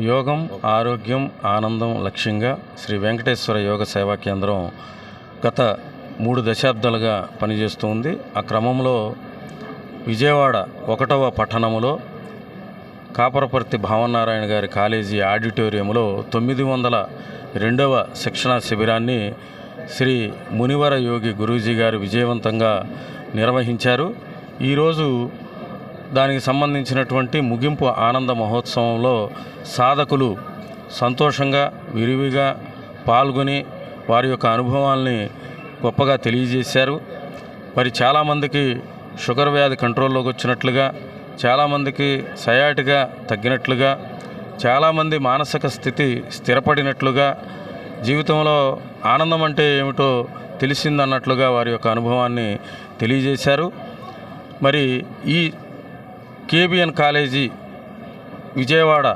యోగం, ఆరోగ్యం, ఆనందం లక్ష్యంగా శ్రీ వెంకటేశ్వర యోగ సేవా కేంద్రం గత 3 దశాబ్దాలుగా పనిచేస్తూ ఉంది. ఆ క్రమంలో విజయవాడ 1వ పట్టణంలో కాపరపర్తి భావనారాయణ గారి కాలేజీ ఆడిటోరియంలో 902వ శిక్షణా శిబిరాన్ని శ్రీ మునివర యోగి గురూజీ గారు విజయవంతంగా నిర్వహించారు. ఈరోజు దానికి సంబంధించినటువంటి ముగింపు ఆనంద మహోత్సవంలో సాధకులు సంతోషంగా విరివిగా పాల్గొని వారి యొక్క అనుభవాల్ని గొప్పగా తెలియజేశారు. మరి చాలామందికి షుగర్ వ్యాధి కంట్రోల్లోకి వచ్చినట్లుగా, చాలామందికి సయాటిగా తగ్గినట్లుగా, చాలామంది మానసిక స్థితి స్థిరపడినట్లుగా, జీవితంలో ఆనందం అంటే ఏమిటో తెలిసిందన్నట్లుగా వారి యొక్క అనుభవాన్ని తెలియజేశారు. మరి ఈ కేబిఎన్ కాలేజీ విజయవాడ